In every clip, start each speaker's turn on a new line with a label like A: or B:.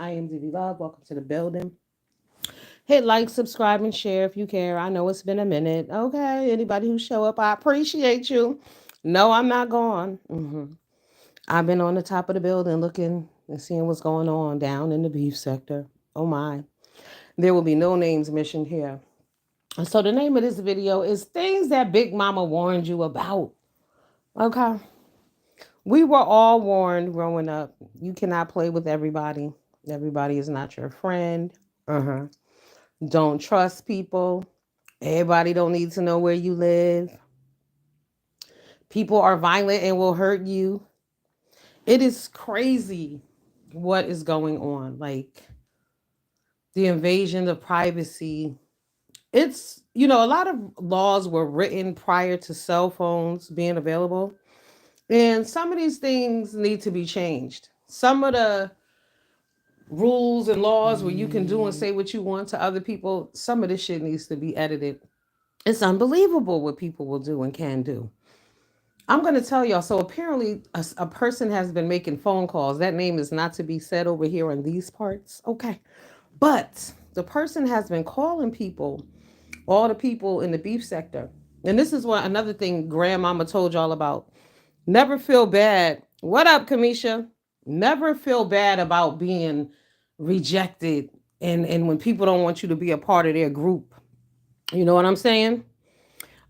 A: I am DV Love. Welcome to the building. Hit like, subscribe, and share if you care. I know it's been a minute. Okay, anybody who show up, I appreciate you. No, I'm not gone. I've been on the top of the building looking and seeing what's going on down in the beef sector. Oh my. There will be no names mentioned here. So the name of this video is Things That Big Mama Warned You About. Okay. We were all warned growing up. You cannot play with everybody. Everybody is not your friend. Uh-huh. Don't trust people. Everybody don't need to know where you live. People are violent and will hurt you. It is crazy what is going on. Like the invasion of privacy. It's, a lot of laws were written prior to cell phones being available. And some of these things need to be changed. Some of the rules and laws where you can do and say what you want to other people, some of this shit needs to be edited. It's unbelievable what people will do and can do. I'm going to tell y'all. So apparently a person has been making phone calls. That name is not to be said over here in these parts. Okay. But the person has been calling people, all the people in the beef sector. And this is what another thing grandmama told y'all about. Never feel bad. What up, Kamisha? Never feel bad about being rejected and when people don't want you to be a part of their group. You know what I'm saying?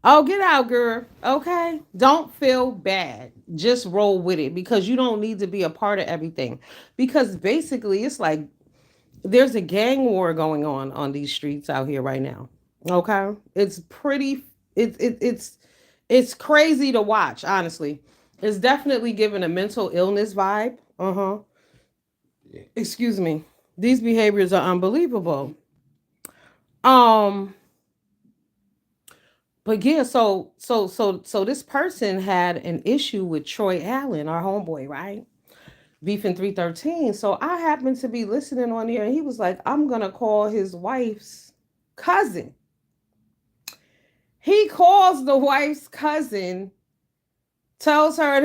A: Oh, get out, girl. Okay. Don't feel bad. Just roll with it because you don't need to be a part of everything. Because basically, it's like there's a gang war going on these streets out here right now. Okay. It's pretty, it's crazy to watch, honestly. It's definitely giving a mental illness vibe. Uh-huh. Excuse me. These behaviors are unbelievable. Um, but yeah, so this person had an issue with Troy Allen, our homeboy, right? Beefing 313. So I happened to be listening on there and he was like, I'm gonna call his wife's cousin. He calls the wife's cousin, tells her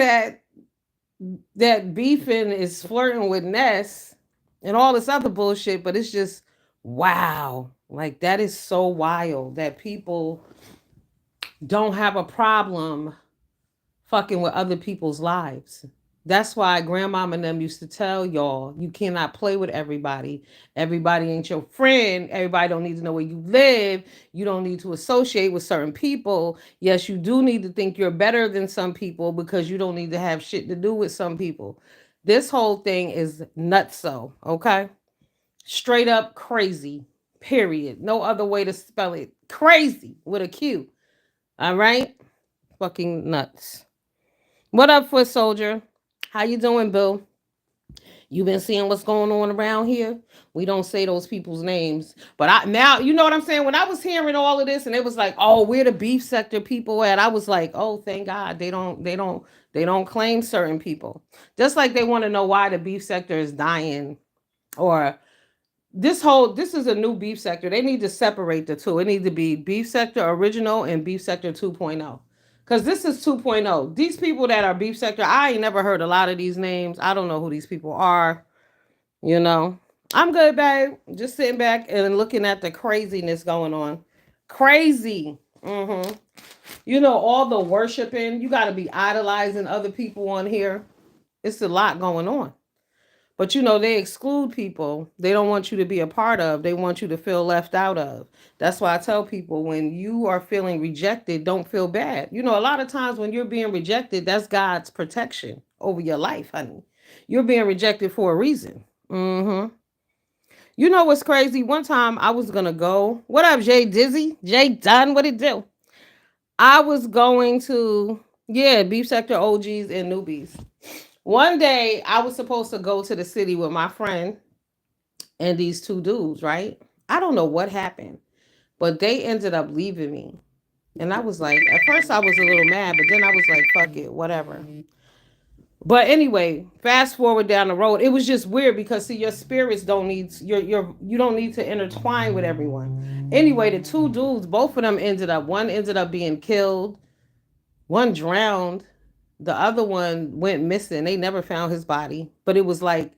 A: that beefing is flirting with Ness and all this other bullshit, but it's just wow. Like that is so wild that people don't have a problem fucking with other people's lives. That's why grandmama and them used to tell y'all you cannot play with everybody. Everybody ain't your friend. Everybody don't need to know where you live. You don't need to associate with certain people. Yes, you do need to think you're better than some people because you don't need to have shit to do with some people. This whole thing is nutso, okay? Straight up crazy. Period. No other way to spell it. Crazy with a Q. All right? Fucking nuts. What up, foot soldier? How you doing, Bill? You been seeing what's going on around here? We don't say those people's names, but I now you know what I'm saying. When I was hearing all of this, and it was like, "Oh, where the beef sector people at?" I was like, "Oh, thank God they don't claim certain people." Just like they want to know why the beef sector is dying, or this is a new beef sector. They need to separate the two. It needs to be beef sector original and beef sector 2.0. Because this is 2.0. These people that are beef sector, I ain't never heard a lot of these names. I don't know who these people are. You know, I'm good, babe. Just sitting back and looking at the craziness going on. Crazy. All the worshiping. You got to be idolizing other people on here. It's a lot going on. But they exclude people they don't want you to be a part of. They want you to feel left out of. That's why I tell people when you are feeling rejected, don't feel bad. A lot of times when you're being rejected, that's God's protection over your life, honey. You're being rejected for a reason. You know what's crazy? One time I was gonna go. What up, Jay Dizzy? Jay Dunn, what it do? I was going to, yeah, beef sector OGs and newbies. One day I was supposed to go to the city with my friend and these two dudes, right? I don't know what happened, but they ended up leaving me. And I was like, at first I was a little mad, but then I was like, fuck it, whatever. But anyway, fast forward down the road, it was just weird because see, your spirits don't need you don't need to intertwine with everyone. Anyway, the two dudes, both of them one ended up being killed, one drowned, the other one went missing. They never found his body, but it was like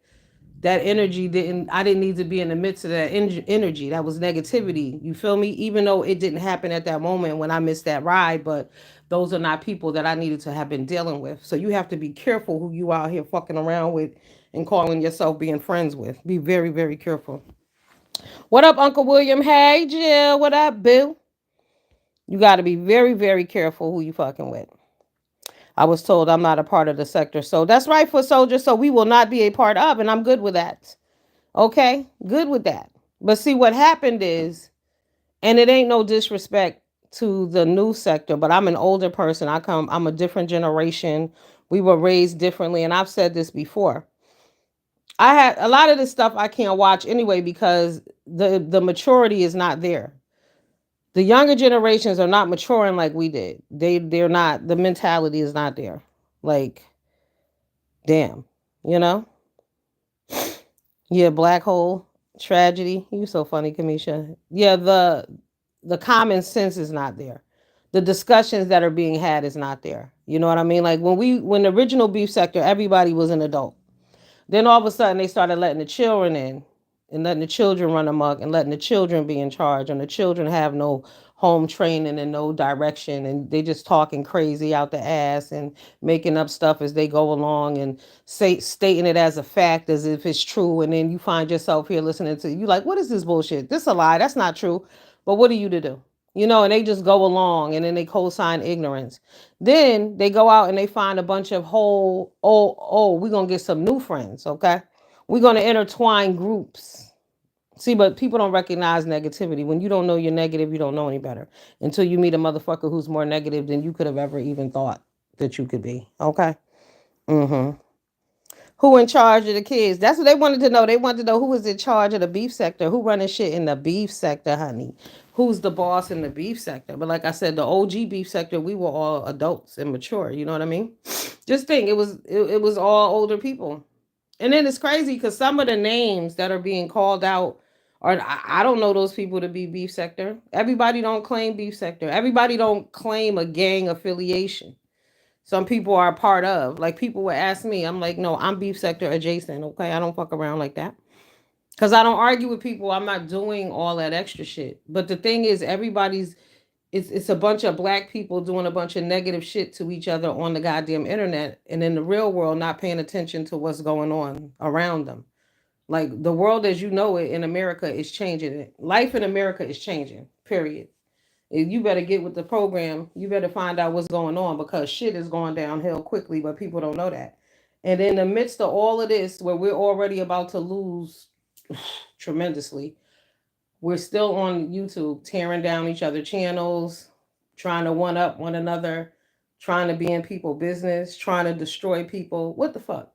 A: that energy I didn't need to be in the midst of that energy. That was negativity. You feel me? Even though it didn't happen at that moment when I missed that ride, but those are not people that I needed to have been dealing with. So you have to be careful who you out here fucking around with and calling yourself being friends with. Be very, very careful. What up, Uncle William? Hey, Jill. What up, boo? You got to be very, very careful who you fucking with. I was told I'm not a part of the sector. So that's right, for soldiers. So we will not be a part of, and I'm good with that. Okay, good with that. But see, what happened is, and it ain't no disrespect to the new sector, but I'm an older person. I'm a different generation. We were raised differently, and I've said this before. I had a lot of this stuff I can't watch anyway because the maturity is not there. The younger generations are not maturing like we did. They're not. The mentality is not there. Like, damn, you know. Yeah, black hole tragedy. You so funny, Kamisha. Yeah, the common sense is not there. The discussions that are being had is not there. You know what I mean? Like when the original beef sector, everybody was an adult. Then all of a sudden they started letting the children in and letting the children run amok and letting the children be in charge and the children have no home training and no direction and they just talking crazy out the ass and making up stuff as they go along and stating it as a fact as if it's true, and then you find yourself here listening to you like, what is this bullshit? This a lie. That's not true. But what are you to do? You know, and they just go along and then they co-sign ignorance. Then they go out and they find a bunch of we're going to get some new friends, okay? We're going to intertwine groups. See, but people don't recognize negativity. When you don't know you're negative, you don't know any better until you meet a motherfucker who's more negative than you could have ever even thought that you could be, okay? Mm-hmm. Who in charge of the kids? That's what they wanted to know. They wanted to know who was in charge of the beef sector, who running shit in the beef sector, honey. Who's the boss in the beef sector? But like I said, the OG beef sector, we were all adults and mature. You know what I mean? Just think, it was all older people. And then it's crazy because some of the names that are being called out are, I don't know those people to be beef sector. Everybody don't claim beef sector. Everybody don't claim a gang affiliation. Some people are a part of. Like people would ask me, I'm like, no, I'm beef sector adjacent. Okay, I don't fuck around like that. Cause I don't argue with people. I'm not doing all that extra shit. But the thing is, it's a bunch of black people doing a bunch of negative shit to each other on the goddamn internet, and in the real world, not paying attention to what's going on around them. Like the world as you know it in America is changing. Life in America is changing. Period. You better get with the program. You better find out what's going on because shit is going downhill quickly, but people don't know that. And in the midst of all of this, where we're already about to lose tremendously, we're still on YouTube tearing down each other channels, trying to one up one another, trying to be in people business, trying to destroy people. What the fuck?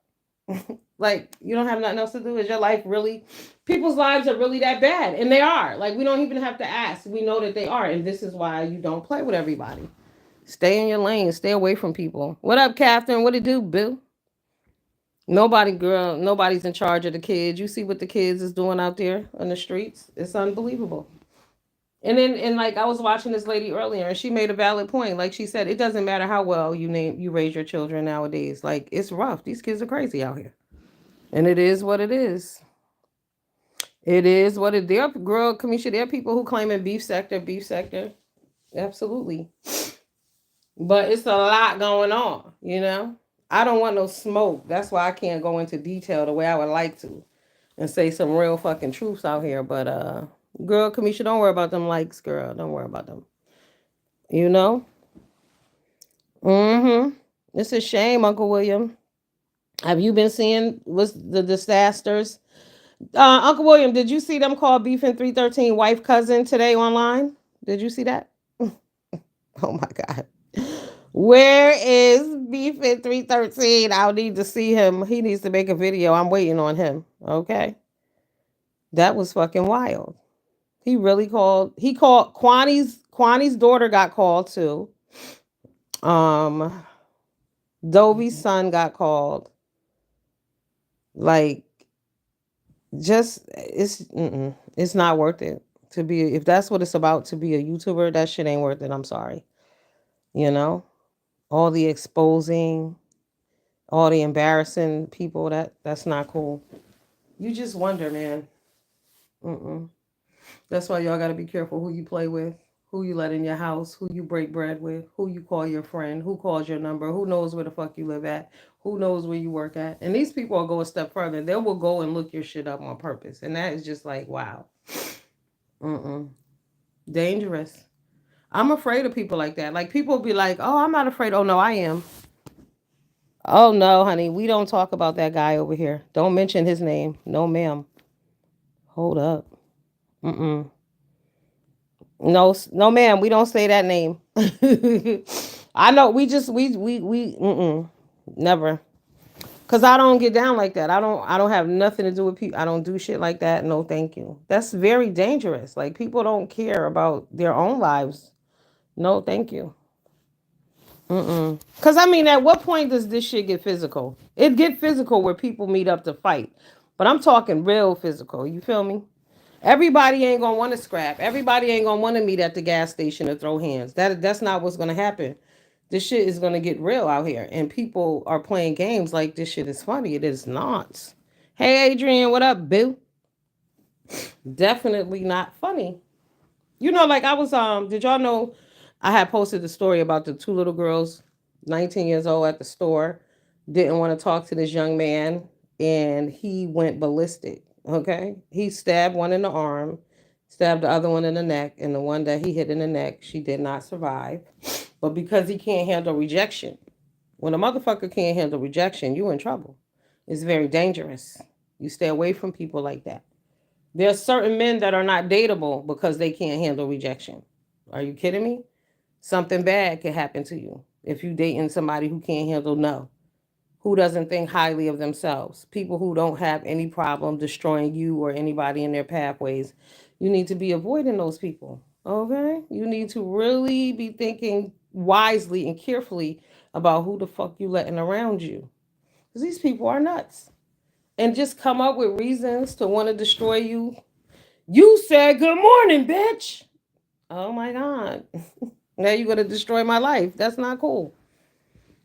A: Like, you don't have nothing else to do? Is your life really, people's lives are really that bad? And they are. Like, we don't even have to ask. We know that they are. And this is why you don't play with everybody. Stay in your lane. Stay away from people. What up, Catherine? What it do, Bill? Nobody, girl, nobody's in charge of the kids. You see what the kids is doing out there on the streets? It's unbelievable. And like I was watching this lady earlier and she made a valid point. Like she said, it doesn't matter how well you raise your children nowadays. Like it's rough. These kids are crazy out here. And it is what it is. It is what it is. Girl, Kamisha, there are people who claim in beef sector, beef sector. Absolutely. But it's a lot going on, you know? I don't want no smoke. That's why I can't go into detail the way I would like to and say some real fucking truths out here. But girl, Kamisha, don't worry about them likes, girl. Don't worry about them. You know? Mm-hmm. It's a shame, Uncle William. Have you been seeing what's the disasters? Uncle William, did you see them call Beef in 313 wife cousin today online? Did you see that? Oh my God. Where is Beef in 313? I'll need to see him. He needs to make a video. I'm waiting on him. Okay. That was fucking wild. He called Kwani's daughter got called too. Um Dovey's son got called. Like just it's not worth it to be, if that's what it's about to be a YouTuber, that shit ain't worth it. I'm sorry. You know? All the exposing, all the embarrassing people, that's not cool. You just wonder, man. Mm-mm. That's why y'all got to be careful who you play with, who you let in your house, who you break bread with, who you call your friend, who calls your number, who knows where the fuck you live at, who knows where you work at. And these people will go a step further. They will go and look your shit up on purpose. And that is just like, wow. Mm-mm. Dangerous. I'm afraid of people like that. Like people be like, oh, I'm not afraid. Oh, no, I am. Oh, no, honey. We don't talk about that guy over here. Don't mention his name. No, ma'am. Hold up. Mm-mm. No, no, ma'am. We don't say that name. I know. Mm-mm, never. Cause I don't get down like that. I don't have nothing to do with people. I don't do shit like that. No, thank you. That's very dangerous. Like people don't care about their own lives. No, thank you. Mm-mm. Cause I mean, at what point does this shit get physical? It get physical where people meet up to fight, but I'm talking real physical. You feel me? Everybody ain't gonna want to scrap. Everybody ain't gonna want to meet at the gas station and throw hands. That's not what's gonna happen. This shit is gonna get real out here, and people are playing games like this shit is funny. It is not. Hey, Adrian, what up, boo? Definitely not funny. You know, like I was did y'all know I had posted the story about the two little girls, 19 years old at the store, didn't want to talk to this young man and he went ballistic. Okay? He stabbed one in the arm, stabbed the other one in the neck, and the one that he hit in the neck, she did not survive. But because he can't handle rejection, when a motherfucker can't handle rejection, you in trouble. It's very dangerous. You stay away from people like that. There's certain men that are not dateable because they can't handle rejection. Are you kidding me? Something bad could happen to you if you dating somebody who can't handle no, who doesn't think highly of themselves, people who don't have any problem destroying you or anybody in their pathways. You need to be avoiding those people. Okay? You need to really be thinking wisely and carefully about who the fuck you letting around you. Because these people are nuts. And just come up with reasons to want to destroy you. You said good morning, bitch. Oh my God. Now you're going to destroy my life. That's not cool.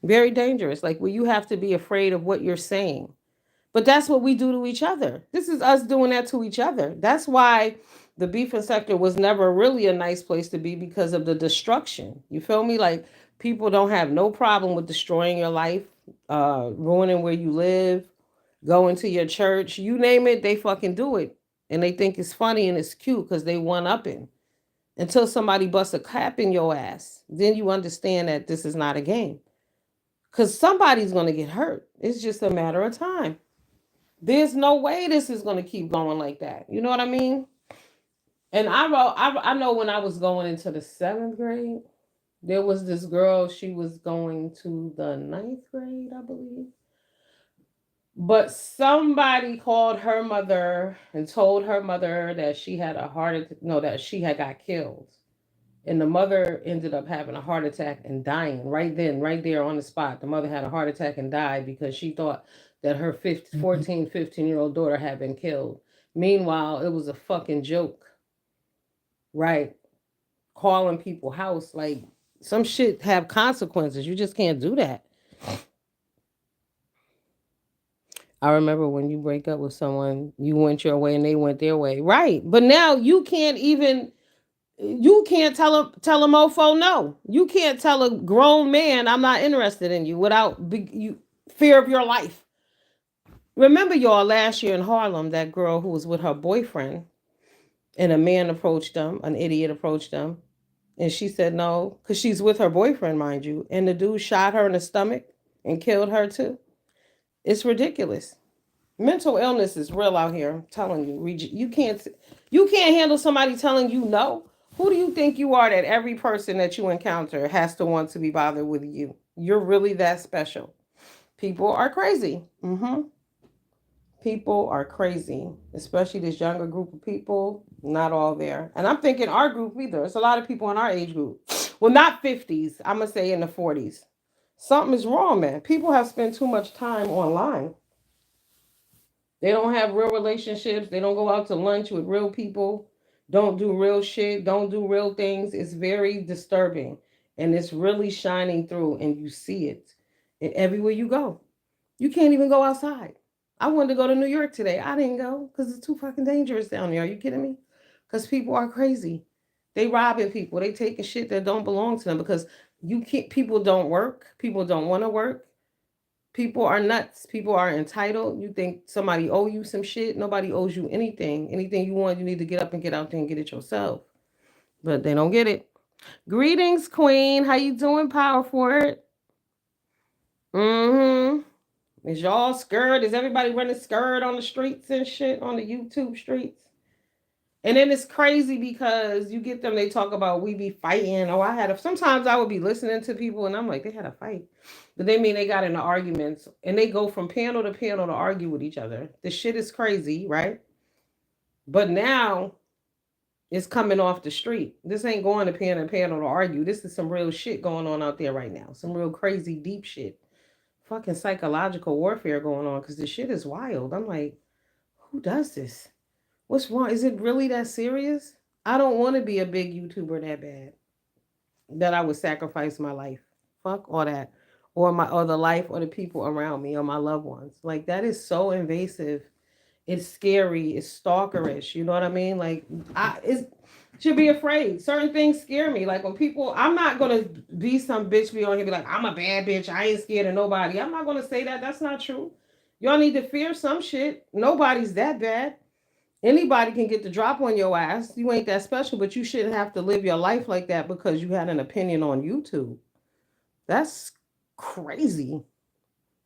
A: Very dangerous. Like, where you have to be afraid of what you're saying. But that's what we do to each other. This is us doing that to each other. That's why the beefing sector was never really a nice place to be because of the destruction. You feel me? Like, people don't have no problem with destroying your life, ruining where you live, going to your church. You name it, they fucking do it. And they think it's funny and it's cute because they one upping until somebody busts a cap in your ass. Then you understand that this is not a game. Because somebody's going to get hurt. It's just a matter of time. There's no way this is going to keep going like that. You know what I mean? And I know when I was going into the seventh grade, there was this girl, she was going to the ninth grade, I believe. But somebody called her mother and told her mother that she had a heart attack, no, that she had got killed. And the mother ended up having a heart attack and dying right then, right there on the spot. The mother had a heart attack and died because she thought that her 14, 15-year-old daughter had been killed. Meanwhile, it was a fucking joke, right? Calling people house. Like, some shit have consequences. You just can't do that. I remember when you break up with someone, you went your way and they went their way. Right. But now you can't tell a mofo no. You can't tell a grown man I'm not interested in you without you fear of your life. Remember y'all last year in Harlem, that girl who was with her boyfriend and a man approached them, an idiot approached them, and she said no because she's with her boyfriend, mind you, and the dude shot her in the stomach and killed her too. It's ridiculous. Mental illness is real out here. I'm telling you, you can't handle somebody telling you no. Who do you think you are that every person that you encounter has to want to be bothered with you? You're really that special. People are crazy. People are crazy, especially this younger group of people. Not all there, and I'm thinking our group either. It's a lot of people in our age group. Well, not 50s. I'm gonna say in the 40s. Something is wrong, man. People have spent too much time online. They don't have real relationships. They don't go out to lunch with real people. Don't do real shit. Don't do real things. It's very disturbing. And it's really shining through, and you see it everywhere you go. You can't even go outside. I wanted to go to New York today. I didn't go because it's too fucking dangerous down there. Are you kidding me? Because people are crazy. They robbing people. They taking shit that don't belong to them because you can't. People don't work. People don't want to work. People are nuts. People are entitled. You think somebody owe you some shit? Nobody owes you anything. Anything you want, you need to get up and get out there and get it yourself. But they don't get it. Greetings, Queen. How you doing, Power Forward? Mm-hmm. Is y'all scared? Is everybody running scared on the streets and shit on the YouTube streets? And then it's crazy because you get them, they talk about we be fighting. Oh, I had a sometimes I would be listening to people and I'm like, they had a fight. But they mean they got into arguments and they go from panel to panel to argue with each other. The shit is crazy, right? But now it's coming off the street. This ain't going to panel to argue. This is some real shit going on out there right now. Some real crazy deep shit. Fucking psychological warfare going on because this shit is wild. I'm like, who does this? What's wrong? Is it really that serious? I don't want to be a big YouTuber that bad that I would sacrifice my life. Fuck all that. Or the life or the people around me or my loved ones. Like that is so invasive. It's scary. It's stalkerish. You know what I mean? Like I it should be afraid. Certain things scare me. Like when people I'm not gonna be some bitch be on here be like, I'm a bad bitch. I ain't scared of nobody. I'm not gonna say that. That's not true. Y'all need to fear some shit. Nobody's that bad. Anybody can get the drop on your ass. You ain't that special, but you shouldn't have to live your life like that because you had an opinion on YouTube. That's crazy.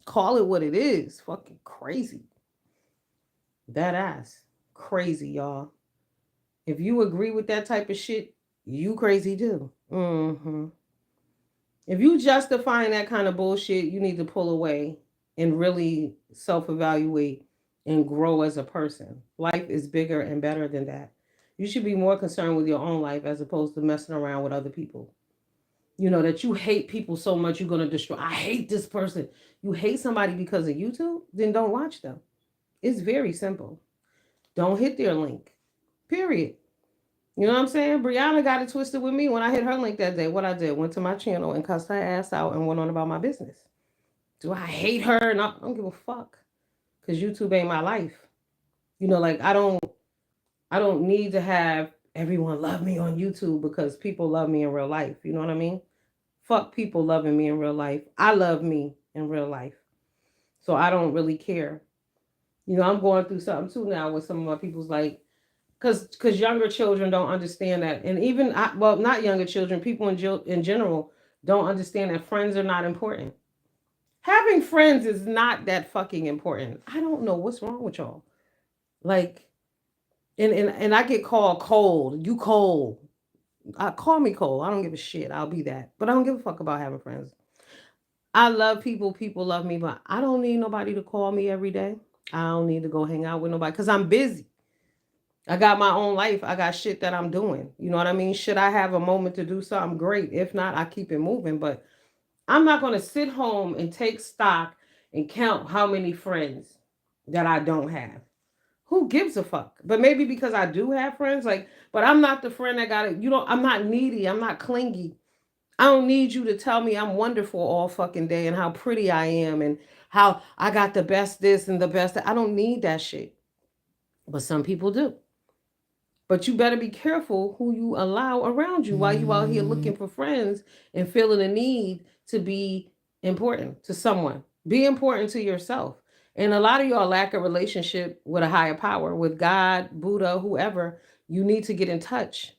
A: Call it what it is. Fucking crazy. That ass. Crazy, y'all. If you agree with that type of shit, you crazy too. Mm-hmm. If you justifying that kind of bullshit, you need to pull away and really self-evaluate and grow as a person. Life is bigger and better than that. You should be more concerned with your own life as opposed to messing around with other people. You know that you hate people so much you're gonna destroy. I hate this person. You hate somebody because of YouTube? Then don't watch them. It's very simple. Don't hit their link. Period. You know what I'm saying? Brianna got it twisted with me when I hit her link that day. What I did, went to my channel and cussed her ass out and went on about my business. Do I hate her? And I don't give a fuck. Cause YouTube ain't my life. You know, like I don't need to have everyone love me on YouTube because people love me in real life. You know what I mean? Fuck people loving me in real life. I love me in real life. So I don't really care. You know, I'm going through something too now with some of my people's like, because younger children don't understand that, and even well, not younger children, people in general don't understand that friends are not important. Having friends is not that fucking important. I don't know what's wrong with y'all. Like, and I get called cold. You cold. Call me cold. I don't give a shit. I'll be that. But I don't give a fuck about having friends. I love people. People love me, but I don't need nobody to call me every day. I don't need to go hang out with nobody because I'm busy. I got my own life. I got shit that I'm doing. You know what I mean? Should I have a moment to do something? Great. If not, I keep it moving. But I'm not going to sit home and take stock and count how many friends that I don't have. Who gives a fuck? But maybe because I do have friends, like, but I'm not the friend that got it. You know, I'm not needy. I'm not clingy. I don't need you to tell me I'm wonderful all fucking day and how pretty I am and how I got the best this and the best that. I don't need that shit. But some people do. But you better be careful who you allow around you while you out here looking for friends and feeling a need to be important to someone. Be important to yourself. And a lot of y'all lack a relationship with a higher power, with God, Buddha, whoever. You need to get in touch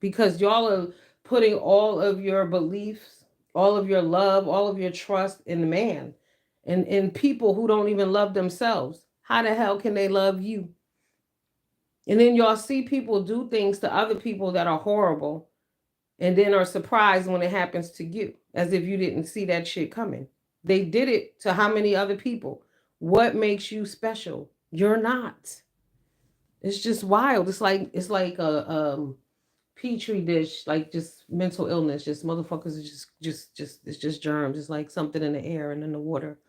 A: because y'all are putting all of your beliefs, all of your love, all of your trust in man and in people who don't even love themselves. How the hell can they love you? And then y'all see people do things to other people that are horrible and then are surprised when it happens to you, as if you didn't see that shit coming. They did it to how many other people? What makes you special? You're not. It's just wild. It's like a petri dish, like just mental illness. Just motherfuckers are just it's just germs. It's like something in the air and in the water.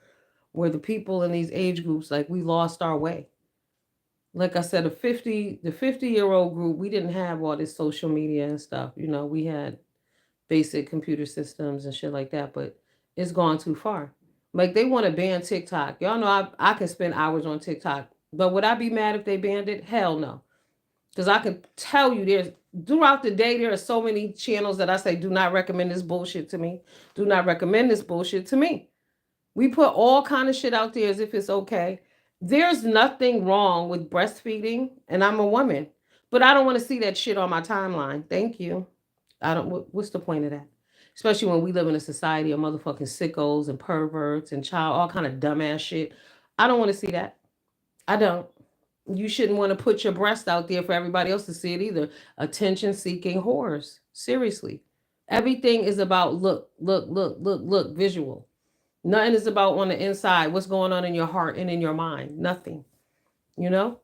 A: Where the people in these age groups, like we lost our way. Like I said, the 50-year-old group, we didn't have all this social media and stuff. You know, we had basic computer systems and shit like that, but it's gone too far. Like they want to ban TikTok. Y'all know I can spend hours on TikTok. But would I be mad if they banned it? Hell no. Because I can tell you there's throughout the day there are so many channels that I say do not recommend this bullshit to me. Do not recommend this bullshit to me. We put all kind of shit out there as if it's okay. There's nothing wrong with breastfeeding, and I'm a woman, but I don't want to see that shit on my timeline. Thank you. I don't. What's the point of that? Especially when we live in a society of motherfucking sickos and perverts and child all kind of dumbass shit. I don't want to see that. I don't. You shouldn't want to put your breast out there for everybody else to see it either. Attention seeking whores. Seriously. Everything is about look, look, look, look, look, visual. Nothing is about on the inside, what's going on in your heart and in your mind. Nothing. You know?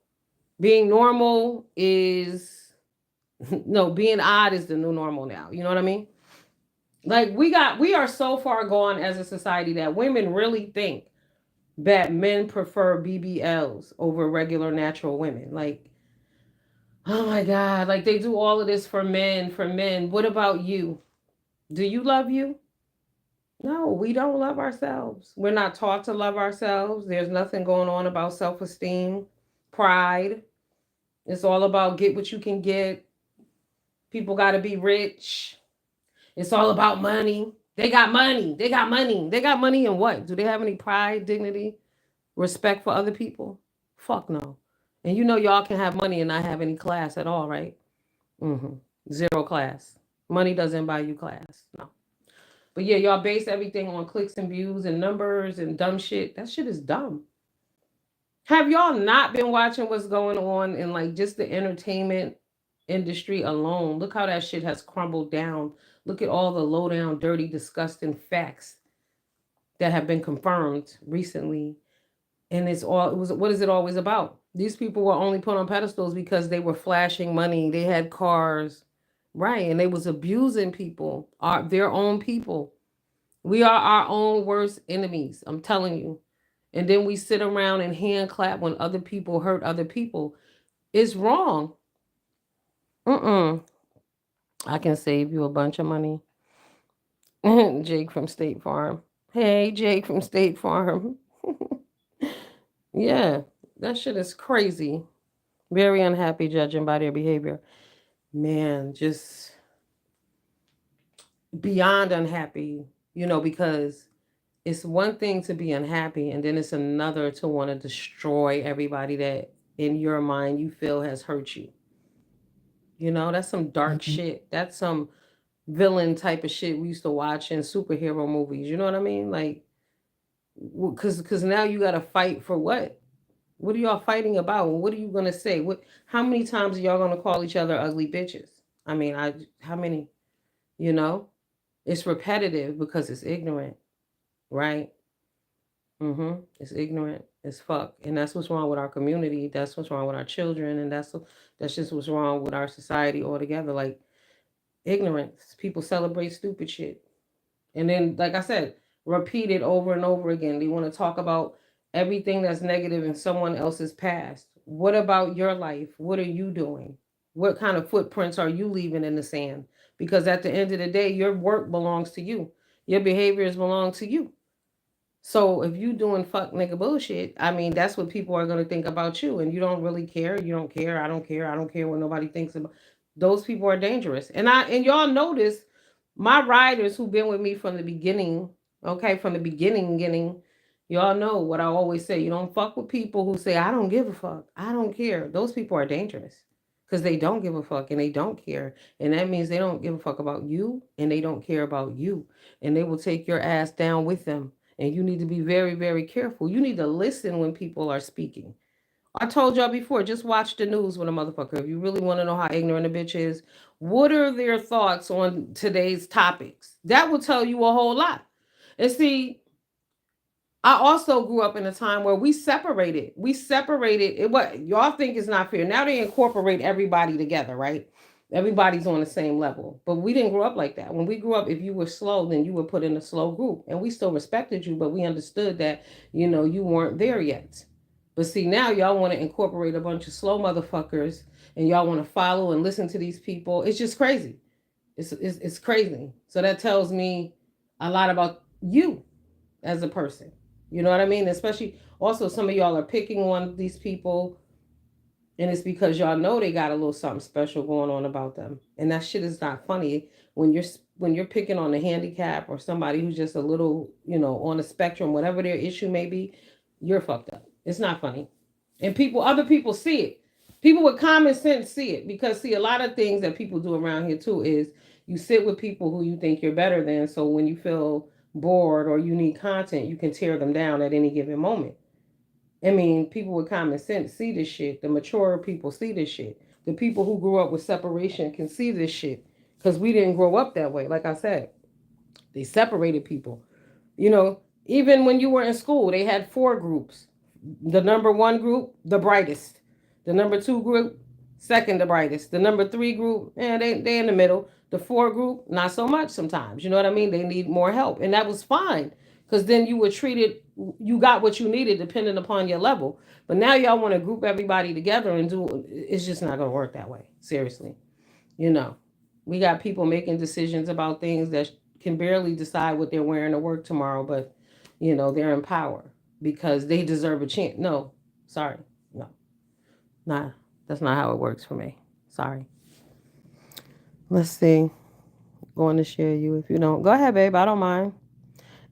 A: Being normal is no, being odd is the new normal now. You know what I mean? Like we are so far gone as a society that women really think that men prefer BBLs over regular natural women. Like, oh my God, like they do all of this for men, for men. What about you? Do you love you? No, we don't love ourselves. We're not taught to love ourselves. There's nothing going on about self esteem, pride. It's all about get what you can get. People got to be rich. It's all about money. They got money. They got money. They got money in what? Do they have any pride, dignity, respect for other people? Fuck no. And you know, y'all can have money and not have any class at all, right? Mm-hmm. Zero class. Money doesn't buy you class. No. But yeah, y'all base everything on clicks and views and numbers and dumb shit. That shit is dumb. Have y'all not been watching what's going on in like just the entertainment industry alone? Look how that shit has crumbled down. Look at all the low down, dirty, disgusting facts that have been confirmed recently. And it was what is it always about? These people were only put on pedestals because they were flashing money, they had cars, right? And they was abusing people, their own people. We are our own worst enemies, I'm telling you. And then we sit around and hand clap when other people hurt other people. It's wrong. Mm-mm. I can save you a bunch of money. Jake from State Farm. Hey, Jake from State Farm. Yeah, that shit is crazy. Very unhappy judging by their behavior. Man, just beyond unhappy, because it's one thing to be unhappy and then it's another to want to destroy everybody that in your mind you feel has hurt you. That's some dark shit. That's some villain type of shit we used to watch in superhero movies. You know what I mean? Like, because now you got to fight for what? What are y'all fighting about? What are you gonna say? How many times are y'all gonna call each other ugly bitches? I mean, how many? You know, it's repetitive because it's ignorant, right? It's ignorant as fuck, and that's what's wrong with our community. That's what's wrong with our children, and that's just what's wrong with our society altogether. Like ignorance. People celebrate stupid shit. And then, like I said, repeat it over and over again. They want to talk about everything that's negative in someone else's past. What about your life? What are you doing? What kind of footprints are you leaving in the sand? Because at the end of the day, your work belongs to you. Your behaviors belong to you. So if you doing fuck nigga bullshit, I mean, that's what people are gonna think about you, and you don't really care. You don't care. I don't care. I don't care what nobody thinks about. Those people are dangerous, and y'all notice my riders who've been with me from the beginning. Okay, from the beginning, y'all know what I always say. You don't fuck with people who say I don't give a fuck. I don't care. Those people are dangerous because they don't give a fuck and they don't care, and that means they don't give a fuck about you and they don't care about you, and they will take your ass down with them. And you need to be very, very careful. You need to listen when people are speaking. I told y'all before, just watch the news with a motherfucker. If you really want to know how ignorant a bitch is, what are their thoughts on today's topics? That will tell you a whole lot. And see, I also grew up in a time where we separated. We separated it. What y'all think is not fair. Now they incorporate everybody together, right? Everybody's on the same level. But we didn't grow up like that. When we grew up, if you were slow, then you were put in a slow group. And we still respected you, but we understood that, you weren't there yet. But see, now y'all want to incorporate a bunch of slow motherfuckers and y'all want to follow and listen to these people. It's just crazy. It's crazy. So that tells me a lot about you as a person. You know what I mean? Especially also some of y'all are picking on these people, and it's because y'all know they got a little something special going on about them, and that shit is not funny when you're picking on a handicap or somebody who's just a little, on the spectrum, whatever their issue may be. You're fucked up. It's not funny, and other people see it. People with common sense see it, because see, a lot of things that people do around here too is you sit with people who you think you're better than, so when you feel bored or you need content, you can tear them down at any given moment. I mean, people with common sense see this shit. The mature people see this shit. The people who grew up with separation can see this shit, because we didn't grow up that way. Like I said, they separated people. You know, even when you were in school, they had four groups. The number one group, the brightest. The number two group, second the brightest. The number three group, they in the middle. The four group, not so much sometimes. You know what I mean? They need more help. And that was fine. Because then you were treated, you got what you needed depending upon your level. But now y'all want to group everybody together and it's just not going to work that way. Seriously. You know, we got people making decisions about things that can barely decide what they're wearing to work tomorrow, but they're in power because they deserve a chance. No, sorry, no, not that's not how it works for me. Sorry. Let's see. Going to share you if you don't. Go ahead, babe. I don't mind.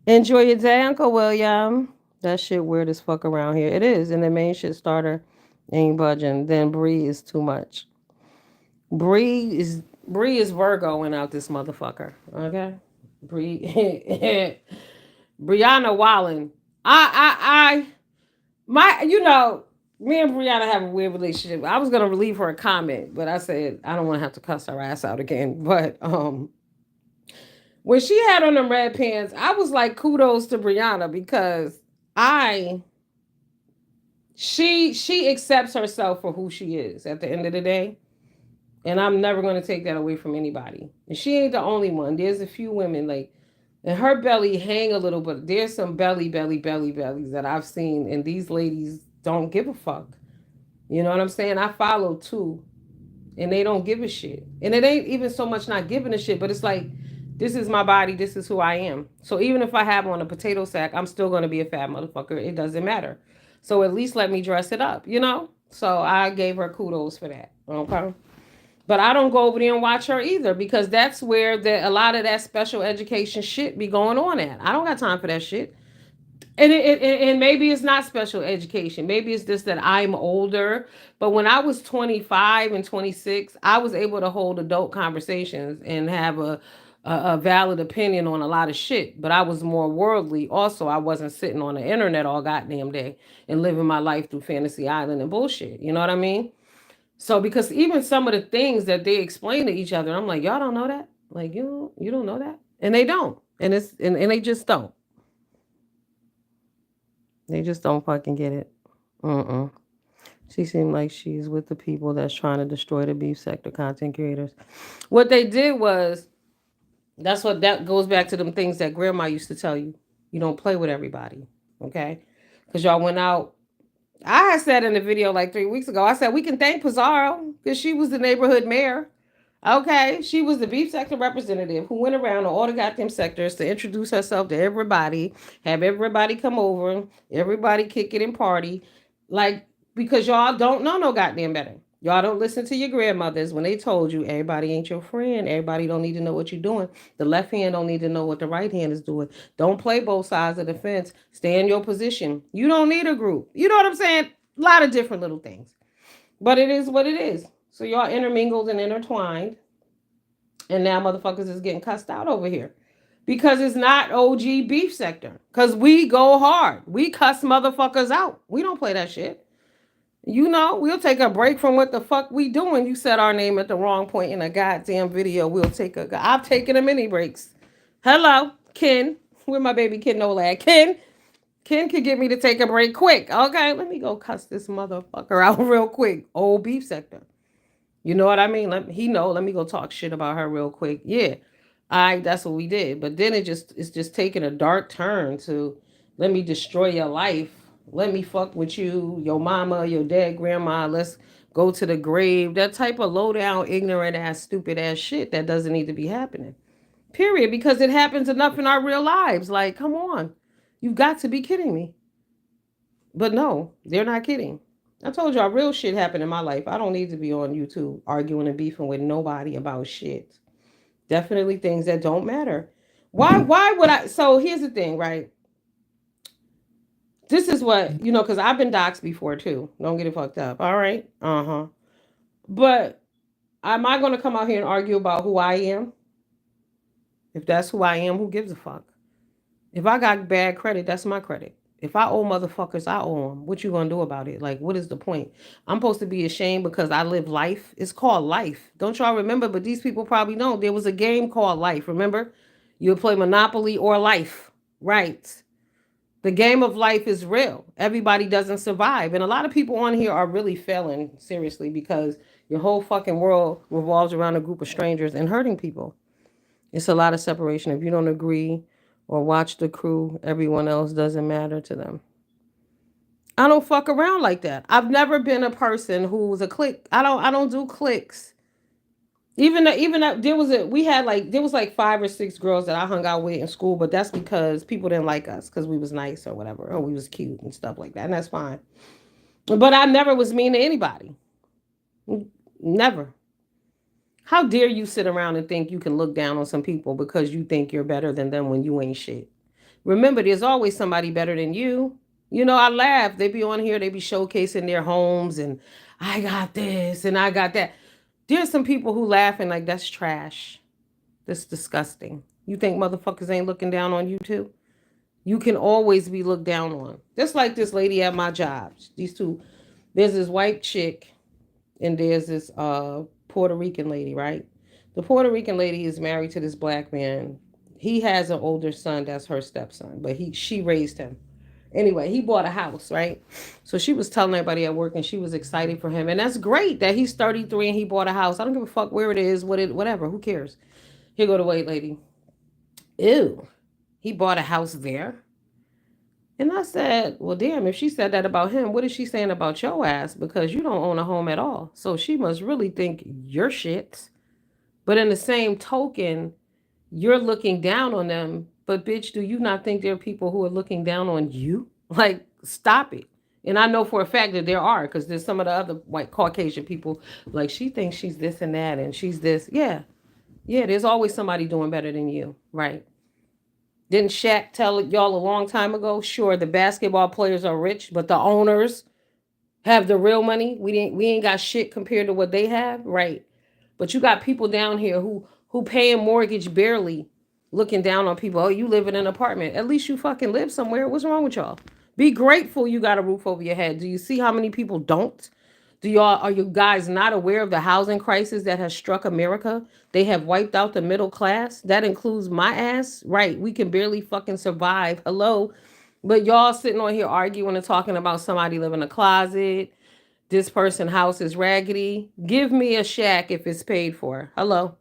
A: Enjoy your day, Uncle William. That shit weird as fuck around here. It is, and the main shit starter ain't budging. Then Bree is too much. Bree is Virgoing out this motherfucker. Okay, Bree, Brianna Wallen. I my me and Brianna have a weird relationship. I was gonna leave her a comment, but I said I don't want to have to cuss her ass out again. But when she had on them red pants, I was like, kudos to Brianna, because I she accepts herself for who she is at the end of the day. And I'm never going to take that away from anybody. And she ain't the only one. There's a few women like, and her belly hang a little, but there's some bellies that I've seen, and these ladies don't give a fuck. You know what I'm saying? I follow too, and they don't give a shit. And it ain't even so much not giving a shit, but it's like, this is my body, this is who I am. So even if I have on a potato sack, I'm still going to be a fat motherfucker. It doesn't matter. So at least let me dress it up. So I gave her kudos for that. Okay. But I don't go over there and watch her either, because that's where a lot of that special education shit be going on at. I don't got time for that shit. And maybe it's not special education. Maybe it's just that I'm older. But when I was 25 and 26, I was able to hold adult conversations and have a valid opinion on a lot of shit. But I was more worldly. Also, I wasn't sitting on the internet all goddamn day and living my life through Fantasy Island and bullshit. You know what I mean? So because even some of the things that they explain to each other, I'm like, y'all don't know that? Like, you don't know that? And they don't. And they just don't. They just don't fucking get it. Uh-uh. She seemed like she's with the people that's trying to destroy the beef sector content creators. What they did was, that goes back to them things that grandma used to tell you. You don't play with everybody. Okay? Because y'all went out. I had said in the video like 3 weeks ago, I said we can thank Pizarro because she was the neighborhood mayor. Okay, she was the beef sector representative who went around to all the goddamn sectors to introduce herself to everybody, have everybody come over, everybody kick it and party. Like, because y'all don't know no goddamn better. Y'all don't listen to your grandmothers when they told you everybody ain't your friend. Everybody don't need to know what you're doing. The left hand don't need to know what the right hand is doing. Don't play both sides of the fence. Stay in your position. You don't need a group. You know what I'm saying? A lot of different little things. But it is what it is. So y'all intermingled and intertwined. And now motherfuckers is getting cussed out over here. Because it's not OG beef sector. Because we go hard. We cuss motherfuckers out. We don't play that shit. We'll take a break from what the fuck we doing. You said our name at the wrong point in a goddamn video. I've taken a mini breaks. Hello, Ken. Where my baby Ken Nola at? Ken could get me to take a break quick. Okay, let me go cuss this motherfucker out real quick. Old beef sector. You know what I mean? Let me go talk shit about her real quick. Yeah. That's what we did. But then it's just taking a dark turn to, let me destroy your life. Let me fuck with you, your mama, your dad, grandma. Let's go to the grave. That type of low down, ignorant ass, stupid ass shit that doesn't need to be happening. Period. Because it happens enough in our real lives. Like, come on. You've got to be kidding me. But no, they're not kidding. I told y'all real shit happened in my life. I don't need to be on YouTube arguing and beefing with nobody about shit. Definitely things that don't matter. Why would I? So here's the thing, right? This is what, because I've been doxxed before too. Don't get it fucked up. All right. Uh-huh. But am I gonna come out here and argue about who I am? If that's who I am, who gives a fuck? If I got bad credit, that's my credit. If I owe motherfuckers, I owe them. What you gonna do about it? Like, what is the point? I'm supposed to be ashamed because I live life. It's called life. Don't y'all remember? But these people probably don't. There was a game called life. Remember? You would play Monopoly or Life. Right. The game of life is real. Everybody doesn't survive. And a lot of people on here are really failing, seriously, because your whole fucking world revolves around a group of strangers and hurting people. It's a lot of separation. If you don't agree or watch the crew, everyone else doesn't matter to them. I don't fuck around like that. I've never been a person who's a clique. I don't do cliques. Even there was a we had like there was like 5 or 6 girls that I hung out with in school, but that's because people didn't like us because we was nice or whatever, or we was cute and stuff like that, and that's fine. But I never was mean to anybody. Never. How dare you sit around and think you can look down on some people because you think you're better than them when you ain't shit? Remember, there's always somebody better than you. I laugh. They be on here, they be showcasing their homes and I got this and I got that. There's some people who laughing like that's trash. That's disgusting. You think motherfuckers ain't looking down on you too? You can always be looked down on. Just like this lady at my job. These two, there's this white chick and there's this Puerto Rican lady, right? The Puerto Rican lady is married to this black man. He has an older son that's her stepson, but she raised him. Anyway, he bought a house, right? So she was telling everybody at work and she was excited for him. And that's great that he's 33 and he bought a house. I don't give a fuck where it is, whatever, who cares? Here go the white lady. Ew. He bought a house there. And I said, well, damn, if she said that about him, what is she saying about your ass? Because you don't own a home at all. So she must really think you're shit. But in the same token, you're looking down on them. But bitch, do you not think there are people who are looking down on you? Like, stop it. And I know for a fact that there are, because there's some of the other white Caucasian people, like she thinks she's this and that and she's this. Yeah. Yeah, there's always somebody doing better than you. Right. Didn't Shaq tell y'all a long time ago? Sure, the basketball players are rich, but the owners have the real money. We ain't got shit compared to what they have, right? But you got people down here who pay a mortgage barely, looking down on people. Oh, you live in an apartment. At least you fucking live somewhere. What's wrong with y'all? Be grateful you got a roof over your head. Do you see how many people don't? Are you guys not aware of the housing crisis that has struck America? They have wiped out the middle class. That includes my ass. Right. We can barely fucking survive. Hello. But y'all sitting on here arguing and talking about somebody living in a closet. This person's house is raggedy. Give me a shack if it's paid for. Hello.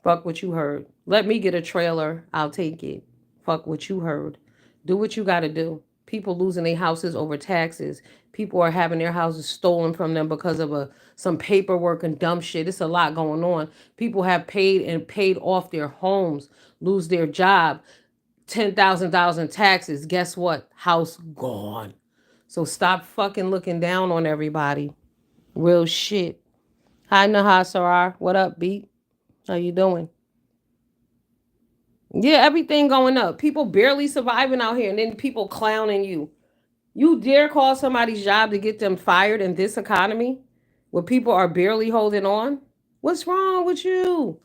A: Fuck what you heard. Let me get a trailer. I'll take it. Fuck what you heard. Do what you got to do. People losing their houses over taxes. People are having their houses stolen from them because of some paperwork and dumb shit. It's a lot going on. People have paid off their homes, lose their job, $10,000 in taxes. Guess what? House gone. So stop fucking looking down on everybody. Real shit. Hi Naha Sarar. What up, beat? How you doing? Yeah, everything going up. People barely surviving out here, and then people clowning you. You dare call somebody's job to get them fired in this economy where people are barely holding on? What's wrong with you?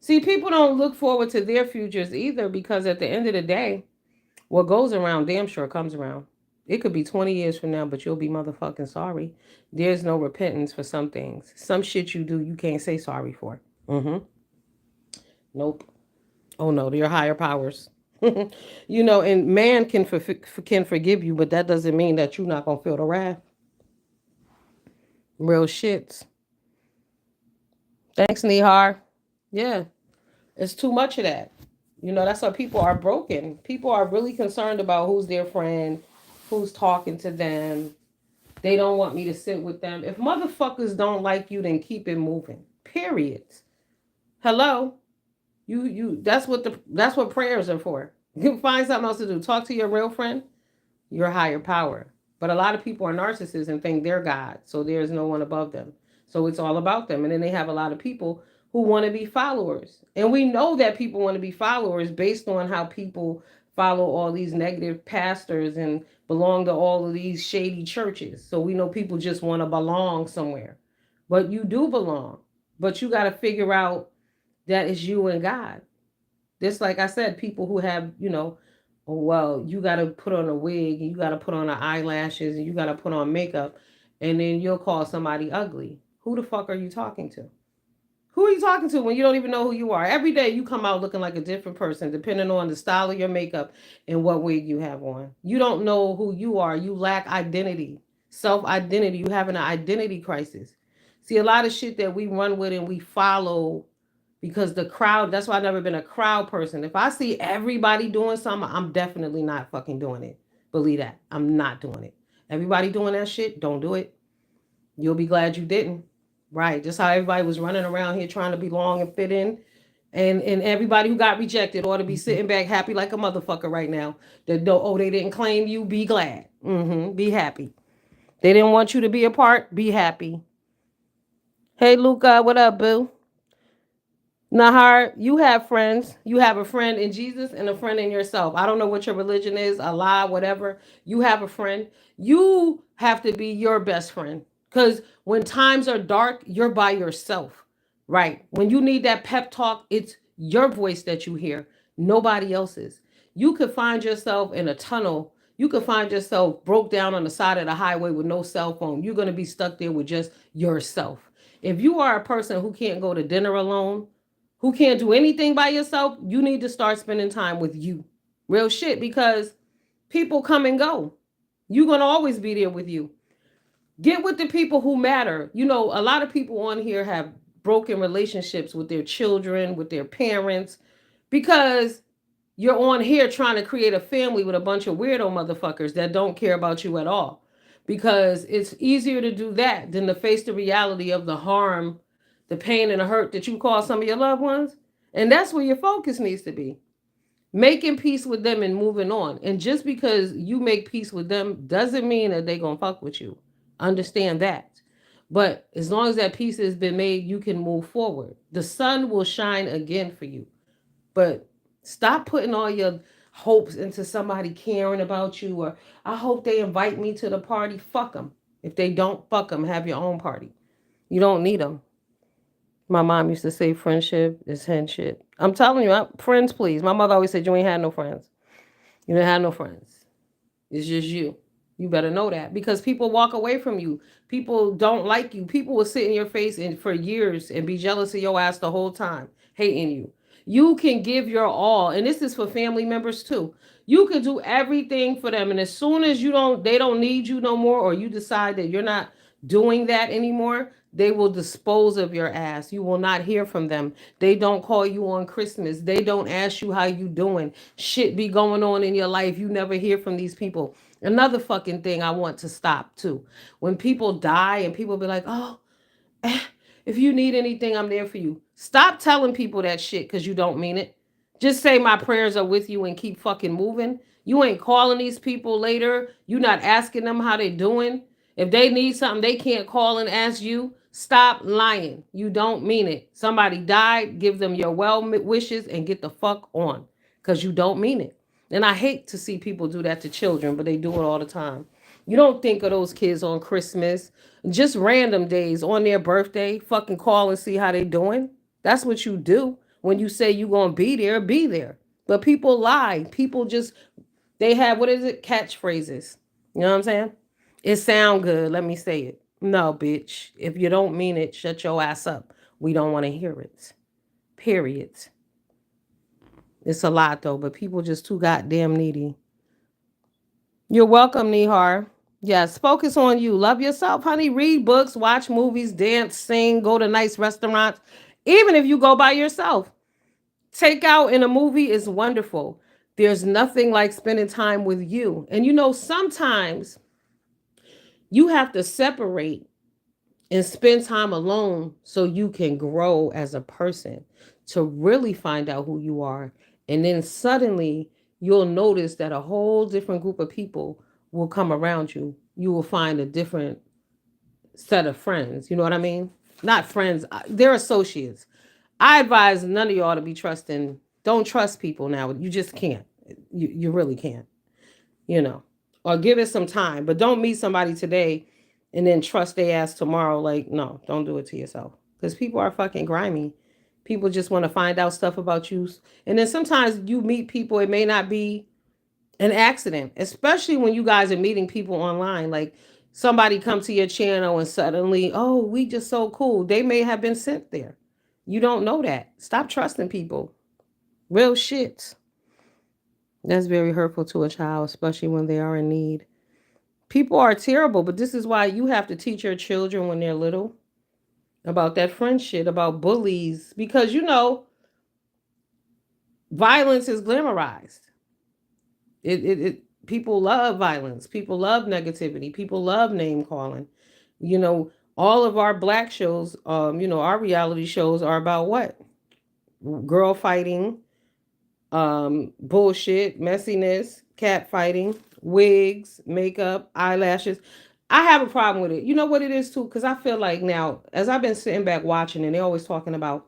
A: See, people don't look forward to their futures either because at the end of the day, what goes around damn sure comes around. It could be 20 years from now, but you'll be motherfucking sorry. There's no repentance for some things. Some shit you do, you can't say sorry for. Mm-hmm. Nope. Oh no, they're higher powers. And man can forgive you, but that doesn't mean that you're not gonna feel the wrath. Real shits. Thanks, Nihar. Yeah, it's too much of that. That's why people are broken. People are really concerned about who's their friend, who's talking to them. They don't want me to sit with them. If motherfuckers don't like you, then keep it moving. Period. Hello. You that's what prayers are for. You find something else to do. Talk to your real friend, your higher power. But a lot of people are narcissists and think they're God, so there's no one above them. So it's all about them. And then they have a lot of people who want to be followers. And we know that people want to be followers based on how people follow all these negative pastors and belong to all of these shady churches. So we know people just want to belong somewhere. But you do belong. But you got to figure out that it's you and God. Just like I said, people who have, oh, well, you got to put on a wig and you got to put on the eyelashes and you got to put on makeup and then you'll call somebody ugly. Who the fuck are you talking to? Who are you talking to when you don't even know who you are? Every day you come out looking like a different person depending on the style of your makeup and what wig you have on. You don't know who you are. You lack identity, self identity. You having an identity crisis. See, a lot of shit that we run with and we follow because the crowd, that's why I've never been a crowd person. If I see everybody doing something, I'm definitely not fucking doing it. Believe that. I'm not doing it. Everybody doing that shit, don't do it. You'll be glad you didn't. Right. Just how everybody was running around here trying to belong and fit in. And everybody who got rejected ought to be sitting back happy like a motherfucker right now. That don't, oh, they didn't claim you, be glad. Be happy. They didn't want you to be a part, be happy. Hey Luca, what up, boo? Nahar, you have friends. You have a friend in Jesus and a friend in yourself. I don't know what your religion is, Allah, whatever. You have a friend. You have to be your best friend. Because when times are dark, you're by yourself. Right. When you need that pep talk, it's your voice that you hear, nobody else's. You could find yourself in a tunnel. You could find yourself broke down on the side of the highway with no cell phone. You're going to be stuck there with just yourself. If you are a person who can't go to dinner alone, who can't do anything by yourself, you need to start spending time with you. Real shit, because people come and go. You're going to always be there with you. Get with the people who matter. You know, a lot of people on here have broken relationships with their children, with their parents, because you're on here trying to create a family with a bunch of weirdo motherfuckers that don't care about you at all. Because it's easier to do that than to face the reality of the harm, the pain, and the hurt that you cause some of your loved ones. And that's where your focus needs to be. Making peace with them and moving on. And just because you make peace with them doesn't mean that they're going to fuck with you. Understand that. But as long as that peace has been made, you can move forward. The sun will shine again for you. But stop putting all your hopes into somebody caring about you, or I hope they invite me to the party. Fuck them. If they don't, fuck them. Have your own party. You don't need them. My mom used to say friendship is headship. I'm telling you, friends, please. My mother always said you ain't had no friends. You didn't have no friends. It's just you. You better know that because people walk away from you. People don't like you. People will sit in your face and for years and be jealous of your ass the whole time, hating you. You can give your all, and this is for family members too. You can do everything for them, and as soon as they don't need you no more, or you decide that you're not doing that anymore, they will dispose of your ass. You will not hear from them. They don't call you on Christmas. They don't ask you how you doing. Shit be going on in your life. You never hear from these people. Another fucking thing I want to stop too. When people die and people be like, oh, if you need anything, I'm there for you. Stop telling people that shit because you don't mean it. Just say my prayers are with you and keep fucking moving. You ain't calling these people later. You not asking them how they doing. If they need something, they can't call and ask you. Stop lying. You don't mean it. Somebody died, give them your well wishes and get the fuck on because you don't mean it. And I hate to see people do that to children, but they do it all the time. You don't think of those kids on Christmas, just random days on their birthday, fucking call and see how they doing. That's what you do. When you say you gonna be there, be there. But people lie. People just, they have, what is it? Catchphrases. You know what I'm saying? It sound good. Let me say it. No, bitch. If you don't mean it, shut your ass up. We don't want to hear it. Period. It's a lot though, but people just too goddamn needy. You're welcome, Nihar. Yes, focus on you. Love yourself, honey. Read books, watch movies, dance, sing, go to nice restaurants. Even if you go by yourself, take out in a movie is wonderful. There's nothing like spending time with you. And you know, sometimes you have to separate and spend time alone so you can grow as a person to really find out who you are. And then suddenly you'll notice that a whole different group of people will come around you. You will find a different set of friends. You know what I mean? Not friends, they're associates. I advise none of y'all to be trusting. Don't trust people now. You just can't. You really can't. You know, or give it some time. But don't meet somebody today and then trust they ass tomorrow. Like, no, don't do it to yourself. Because people are fucking grimy. People just want to find out stuff about you. And then sometimes you meet people, it may not be an accident, especially when you guys are meeting people online. Like somebody come to your channel and suddenly, oh, we just so cool. They may have been sent there. You don't know that. Stop trusting people. Real shit. That's very hurtful to a child, especially when they are in need. People are terrible, but this is why you have to teach your children when they're little about that friendship, about bullies, because violence is glamorized. It people love violence. People love negativity. People love name calling. You know, all of our black shows, our reality shows are about what? Girl fighting, bullshit, messiness, cat fighting, wigs, makeup, eyelashes. I have a problem with it. You know what it is too? Because I feel like now, as I've been sitting back watching, and they're always talking about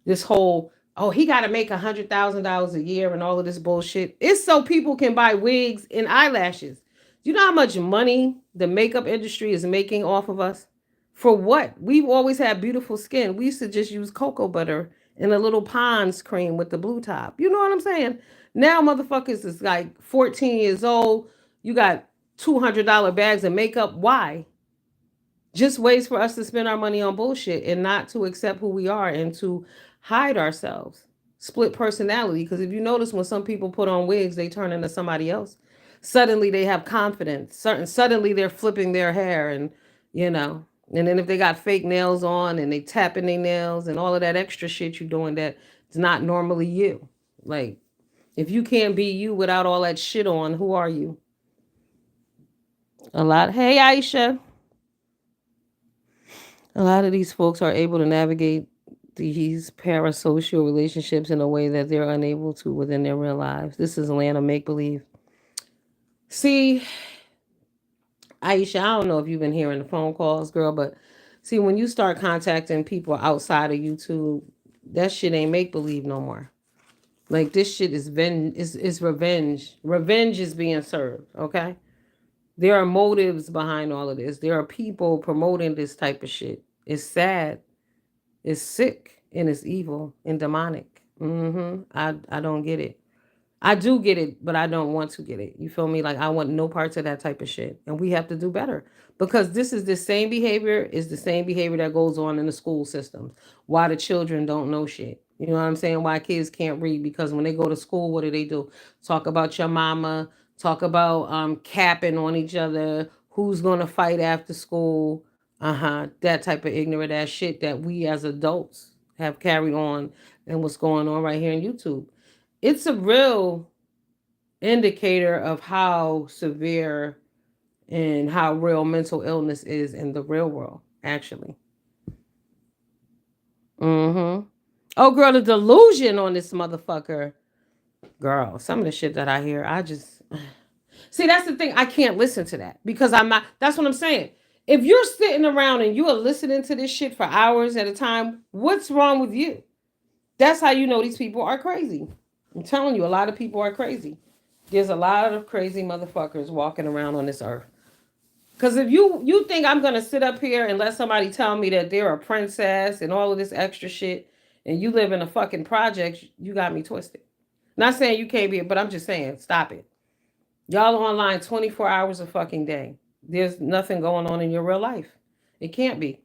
A: this whole, oh, he got to make $100,000 a year and all of this bullshit. It's so people can buy wigs and eyelashes. Do you know how much money the makeup industry is making off of us? For what? We've always had beautiful skin. We used to just use cocoa butter and a little Pond's cream with the blue top. You know what I'm saying? Now motherfuckers is like 14 years old. You got $200 bags of makeup. Why? Just ways for us to spend our money on bullshit and not to accept who we are and to hide ourselves. Split personality. Because if you notice, when some people put on wigs, they turn into somebody else. Suddenly they have confidence. Suddenly they're flipping their hair, and you know. And then if they got fake nails on and they tapping their nails and all of that extra shit you're doing that's not normally you. Like, if you can't be you without all that shit on, who are you? A lot. Hey, Aisha. A lot of these folks are able to navigate these parasocial relationships in a way that they're unable to within their real lives. This is land of make believe. See, Aisha, I don't know if you've been hearing the phone calls, girl, but see, when you start contacting people outside of YouTube, that shit ain't make believe no more. Like, this shit is revenge. Revenge is being served, okay? There are motives behind all of this. There are people promoting this type of shit. It's sad. It's sick and it's evil and demonic. I don't get it. I do get it, but I don't want to get it. You feel me? Like, I want no parts of that type of shit. And we have to do better, because this is the same behavior is the same behavior that goes on in the school systems. Why the children don't know shit. You know what I'm saying? Why kids can't read, because when they go to school, what do? Talk about your mama, talk about capping on each other, who's gonna fight after school. That type of ignorant ass shit that we as adults have carried on, and what's going on right here in YouTube. It's a real indicator of how severe and how real mental illness is in the real world, actually. Oh, girl, the delusion on this motherfucker. Girl, some of the shit that I hear, I just see. That's the thing. I can't listen to that because I'm not. That's what I'm saying. If you're sitting around and you are listening to this shit for hours at a time, what's wrong with you? That's how you know these people are crazy. I'm telling you, a lot of people are crazy. There's a lot of crazy motherfuckers walking around on this earth. Because if you think I'm gonna sit up here and let somebody tell me that they're a princess and all of this extra shit, and you live in a fucking project, you got me twisted. Not saying you can't be, but I'm just saying, stop it. Y'all are online 24 hours a fucking day. There's nothing going on in your real life. It can't be.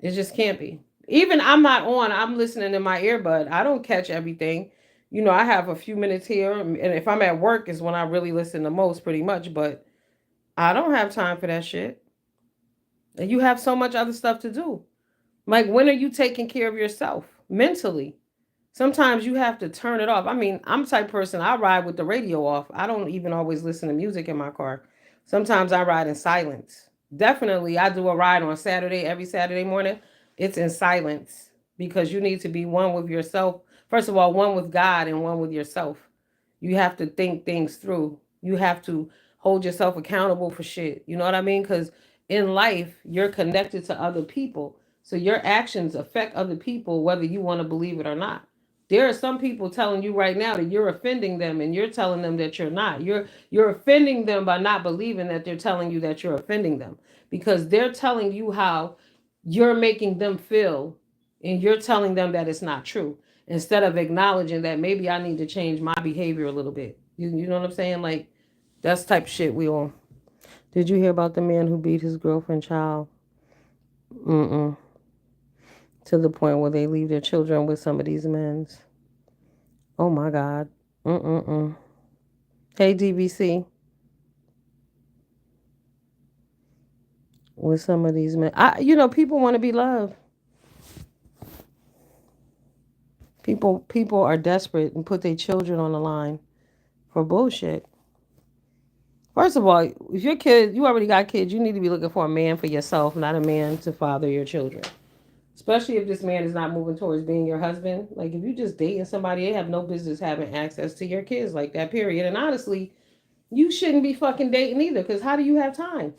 A: It just can't be. Even I'm not on, I'm listening in my earbud. I don't catch everything. I have a few minutes here, and if I'm at work is when I really listen the most, pretty much, but I don't have time for that shit. And you have so much other stuff to do. Like, when are you taking care of yourself mentally? Sometimes you have to turn it off. I mean, I'm the type of person, I ride with the radio off. I don't even always listen to music in my car. Sometimes I ride in silence. Definitely, I do a ride on Saturday, every Saturday morning. It's in silence, because you need to be one with yourself. First of all, one with God and one with yourself. You have to think things through. You have to hold yourself accountable for shit. You know what I mean? Because in life, you're connected to other people. So your actions affect other people, whether you want to believe it or not. There are some people telling you right now that you're offending them, and you're telling them that you're not. You're offending them by not believing that they're telling you that you're offending them, because they're telling you how you're making them feel, and you're telling them that it's not true, instead of acknowledging that maybe I need to change my behavior a little bit. You know what I'm saying? Like, that's the type of shit we on. Did you hear about the man who beat his girlfriend child? Mm-mm. To the point where they leave their children with some of these men's. Oh my God. Mm-mm-mm. Hey, DBC. With some of these men. People want to be loved. People are desperate and put their children on the line for bullshit. First of all, if your kid, you already got kids, you need to be looking for a man for yourself, not a man to father your children. Especially if this man is not moving towards being your husband. Like, if you just dating somebody, they have no business having access to your kids like that, period. And honestly, you shouldn't be fucking dating either, because how do you have time?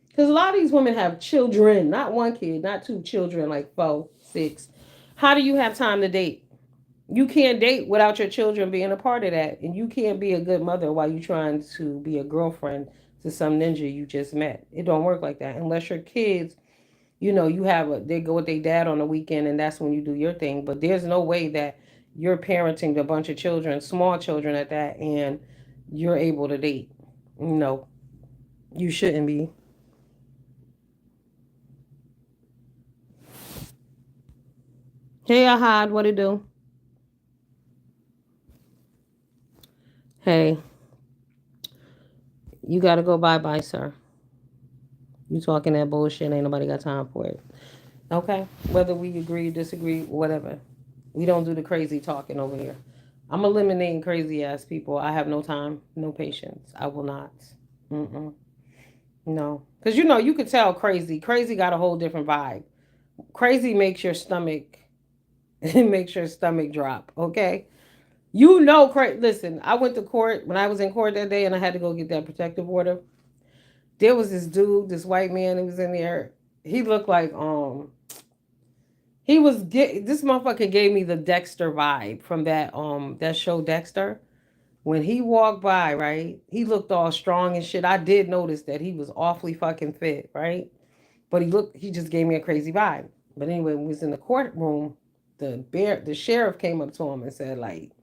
A: Because a lot of these women have children, not one kid, not two children, like 4, 6. How do you have time to date? You can't date without your children being a part of that. And you can't be a good mother while you're trying to be a girlfriend to some ninja you just met. It don't work like that. Unless your kids, they go with their dad on the weekend and that's when you do your thing. But there's no way that you're parenting a bunch of children, small children at that, and you're able to date. No, you shouldn't be. Hey, Ahad, what it do? Hey, you gotta go bye-bye, sir. You talking that bullshit, ain't nobody got time for it. Okay? Whether we agree, disagree, whatever. We don't do the crazy talking over here. I'm eliminating crazy ass people. I have no time, no patience. I will not. Mm-mm. No. Because you could tell crazy. Crazy got a whole different vibe. Crazy makes your stomach, it makes your stomach drop. Okay? Listen, I went to court when I was in court that day and I had to go get that protective order. There was this dude, this white man who was in there. He looked like this motherfucker gave me the Dexter vibe from that show Dexter. When he walked by, right, he looked all strong and shit. I did notice that he was awfully fucking fit, right? But he just gave me a crazy vibe. But anyway, when we was in the courtroom, the sheriff came up to him and said, like,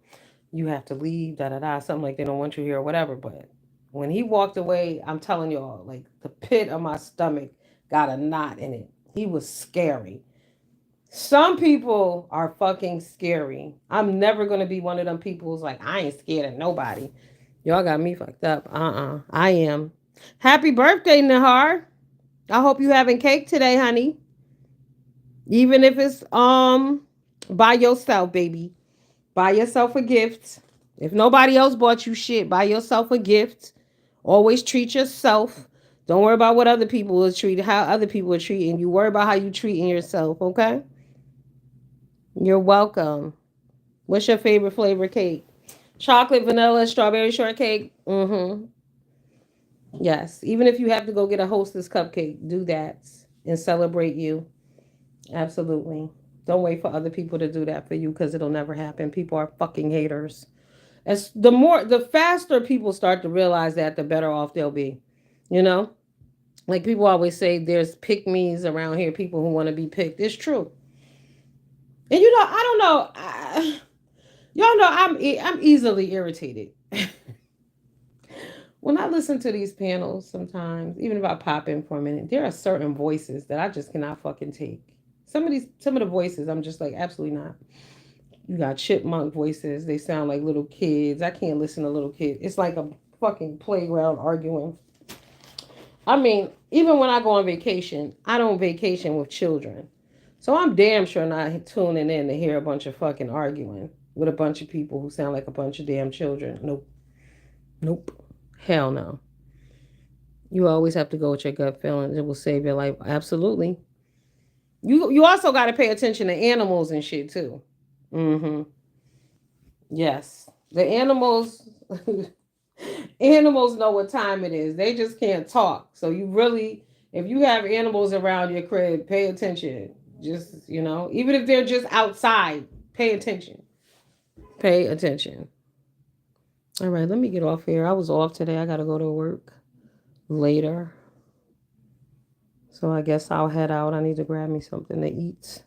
A: you have to leave, da da da, something like they don't want you here or whatever. But when he walked away, I'm telling y'all, like, the pit of my stomach got a knot in it. He was scary. Some people are fucking scary. I'm never gonna be one of them people who's like, I ain't scared of nobody. Y'all got me fucked up. I am. Happy birthday, Nahar. I hope you having cake today, honey. Even if it's by yourself, baby. Buy yourself a gift. If nobody else bought you shit, buy yourself a gift. Always treat yourself. Don't worry about what other people will treat, how other people are treating you. Worry about how you treating yourself, okay? You're welcome. What's your favorite flavor cake? Chocolate, vanilla, strawberry shortcake? Mm-hmm. Yes. Even if you have to go get a hostess cupcake, do that and celebrate you. Absolutely. Don't wait for other people to do that for you because it'll never happen. People are fucking haters. As the faster people start to realize that, the better off they'll be. You know? Like people always say, there's pick me's around here, people who want to be picked. It's true. And I don't know. Y'all know I'm easily irritated. When I listen to these panels sometimes, even if I pop in for a minute, there are certain voices that I just cannot fucking take. Some of the voices I'm just like, absolutely not. You got chipmunk voices, they sound like little kids. I can't listen to little kids. It's like a fucking playground arguing. I mean, even when I go on vacation, I don't vacation with children. So I'm damn sure not tuning in to hear a bunch of fucking arguing with a bunch of people who sound like a bunch of damn children. Nope. Nope. Hell no. You always have to go with your gut feelings. It will save your life. Absolutely. You also got to pay attention to animals and shit too. Mm-hmm. Yes. The animals animals know what time it is. They just can't talk. So you really, if you have animals around your crib, pay attention. Just, even if they're just outside, pay attention. Pay attention. All right, let me get off here. I was off today. I got to go to work later. So I guess I'll head out. I need to grab me something to eat.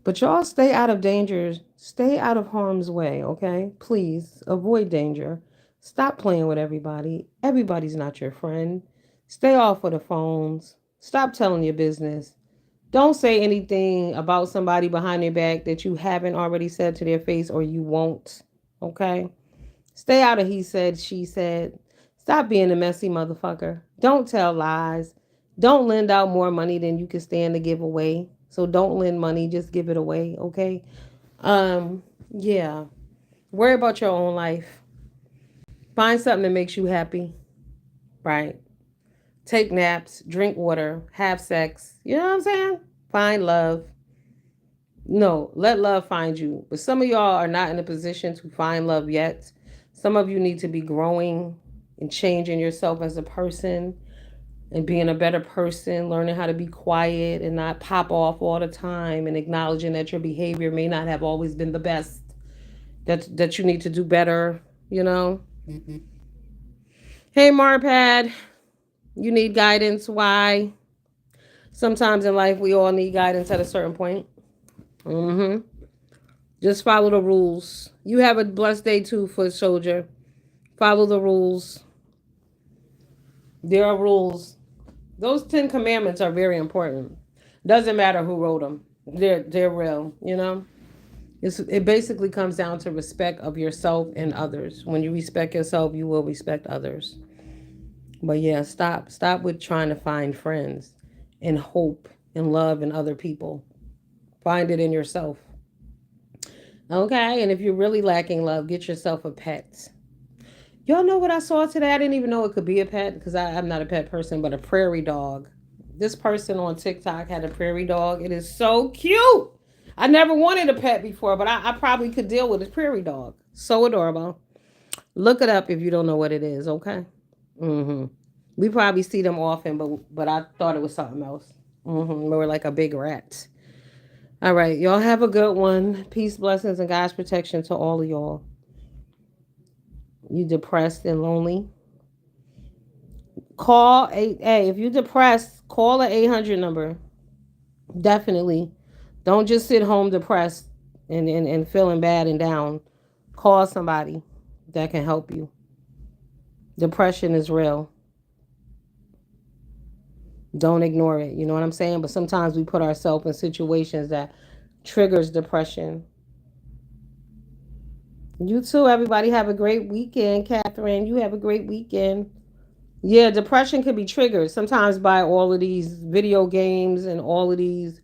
A: But y'all stay out of danger. Stay out of harm's way, okay? Please avoid danger. Stop playing with everybody. Everybody's not your friend. Stay off of the phones. Stop telling your business. Don't say anything about somebody behind their back that you haven't already said to their face or you won't, okay? Stay out of he said, she said. Stop being a messy motherfucker. Don't tell lies. Don't lend out more money than you can stand to give away. So don't lend money, just give it away, okay? Um, yeah. Worry about your own life. Find something that makes you happy, right? Take naps, drink water, have sex. You know what I'm saying? Find love. No, let love find you. But some of y'all are not in a position to find love yet. Some of you need to be growing and changing yourself as a person and being a better person, learning how to be quiet and not pop off all the time and acknowledging that your behavior may not have always been the best. That you need to do better, you know? Hey Marpad, you need guidance. Why? Sometimes in life we all need guidance at a certain point. Mm-hmm. Just follow the rules. You have a blessed day too, foot soldier. Follow the rules. There are rules. Those 10 commandments are very important. Doesn't matter who wrote them. They're real. It basically comes down to respect of yourself and others. When you respect yourself, you will respect others. But yeah, stop with trying to find friends and hope and love in other people. Find it in yourself. Okay, and if you're really lacking love, get yourself a pet. Y'all know what I saw today? I didn't even know it could be a pet because I'm not a pet person, but a prairie dog. This person on TikTok had a prairie dog. It is so cute. I never wanted a pet before, but I probably could deal with a prairie dog. So adorable. Look it up if you don't know what it is, okay? Mm-hmm. We probably see them often, but I thought it was something else. Mm-hmm. More like a big rat. All right, y'all have a good one. Peace, blessings, and God's protection to all of y'all. You depressed and lonely? Call hey, if you depressed, call a 800 number. Definitely. Don't just sit home depressed and feeling bad and down. Call somebody that can help you. Depression is real. Don't ignore it. You know what I'm saying? But sometimes we put ourselves in situations that triggers depression. You too, everybody. Have a great weekend. Catherine, you have a great weekend. Yeah, depression can be triggered sometimes by all of these video games and all of these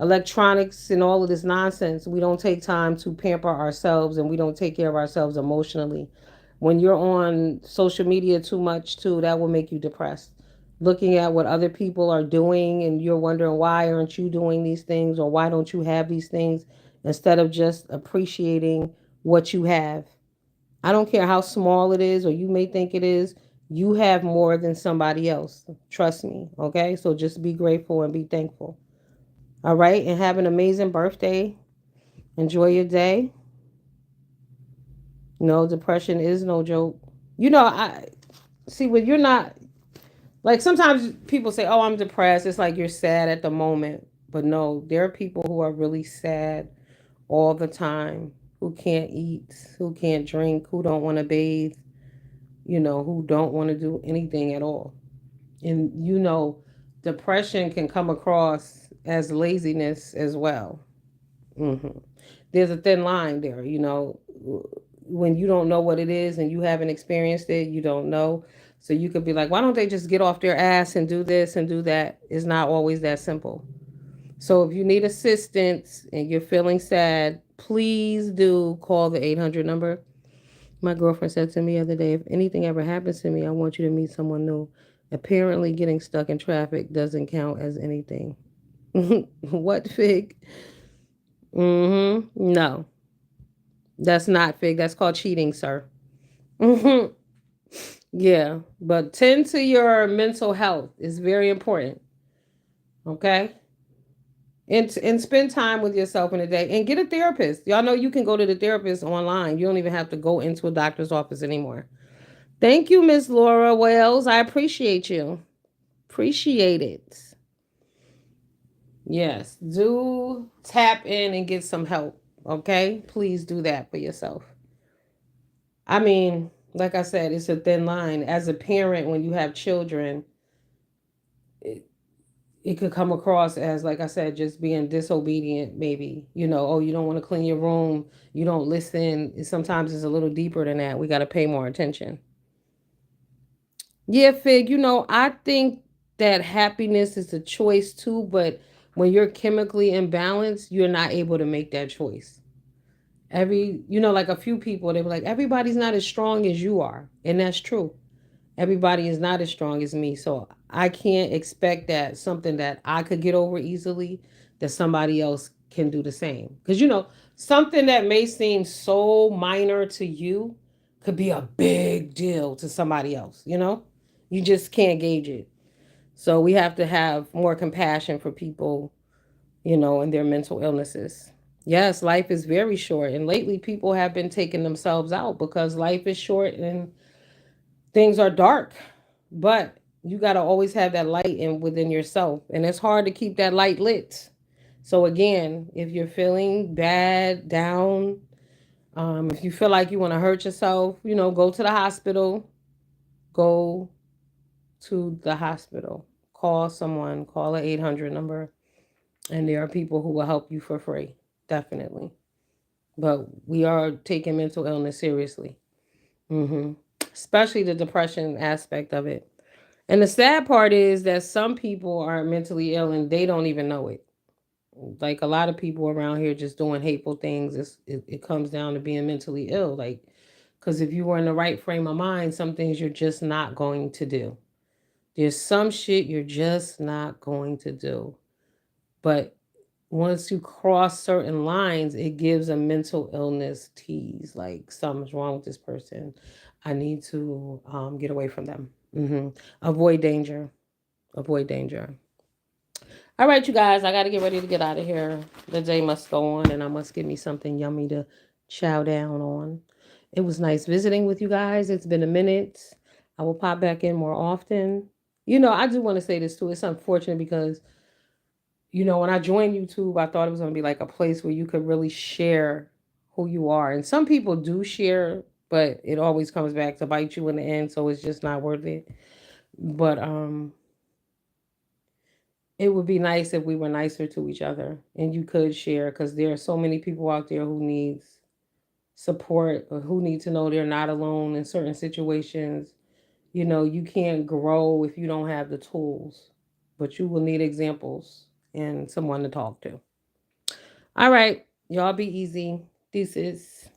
A: electronics and all of this nonsense. We don't take time to pamper ourselves and we don't take care of ourselves emotionally. When you're on social media too much, too, that will make you depressed. Looking at what other people are doing and you're wondering why aren't you doing these things or why don't you have these things instead of just appreciating what you have. I don't care how small it is or you may think it is. You have more than somebody else. Trust me. Okay. So just be grateful and be thankful. All right. And have an amazing birthday. Enjoy your day. No, depression is no joke. I see when you're not like sometimes people say, oh, I'm depressed. It's like you're sad at the moment. But no, there are people who are really sad all the time, who can't eat, who can't drink, who don't want to bathe, who don't want to do anything at all. And depression can come across as laziness as well. hmm There's a thin line there, when you don't know what it is and you haven't experienced it, you don't know. So you could be like, why don't they just get off their ass and do this and do that? It's not always that simple. So if you need assistance and you're feeling sad, please do call the 800 number. My girlfriend said to me the other day, if anything ever happens to me, I want you to meet someone new. Apparently, getting stuck in traffic doesn't count as anything. What, Fig? No. That's not fake. That's called cheating, sir. Hmm. Yeah, but tend to your mental health is very important. Okay, and spend time with yourself in a day and get a therapist. Y'all know you can go to the therapist online. You don't even have to go into a doctor's office anymore. Thank you, Miss Laura Wells. I appreciate you. Appreciate it. Yes, do tap in and get some help. Okay, please do that for yourself. I mean, like I said, it's a thin line. As a parent, when you have children, it, it could come across as, like I said, just being disobedient, maybe. Oh, you don't want to clean your room, you don't listen. Sometimes it's a little deeper than that. We got to pay more attention. Yeah, Fig, I think that happiness is a choice too, but when you're chemically imbalanced, you're not able to make that choice. Like a few people, they were like, everybody's not as strong as you are. And that's true. Everybody is not as strong as me. So I can't expect that something that I could get over easily, that somebody else can do the same. Because, something that may seem so minor to you could be a big deal to somebody else. You just can't gauge it. So we have to have more compassion for people, and their mental illnesses. Yes, life is very short. And lately, people have been taking themselves out because life is short and things are dark. But you got to always have that light within yourself. And it's hard to keep that light lit. So, again, if you're feeling bad, down, if you feel like you want to hurt yourself, go to the hospital. Go to the hospital. Call someone, call an 800 number. And there are people who will help you for free. Definitely. But we are taking mental illness seriously. Hmm. Especially the depression aspect of it. And the sad part is that some people are mentally ill and they don't even know it. Like a lot of people around here just doing hateful things. It comes down to being mentally ill. Like, because if you were in the right frame of mind, some things you're just not going to do. There's some shit you're just not going to do. But once you cross certain lines, it gives a mental illness tease. Like something's wrong with this person. I need to get away from them. Avoid danger. Avoid danger. All right, you guys, I got to get ready to get out of here. The day must go on, and I must get me something yummy to chow down on. It was nice visiting with you guys. It's been a minute. I will pop back in more often. I do want to say this too. It's unfortunate because when I joined YouTube, I thought it was going to be like a place where you could really share who you are. And some people do share, but it always comes back to bite you in the end, so it's just not worth it. But it would be nice if we were nicer to each other and you could share, because there are so many people out there who needs support or who need to know they're not alone in certain situations. You can't grow if you don't have the tools, but you will need examples and someone to talk to. All right. Y'all be easy. This is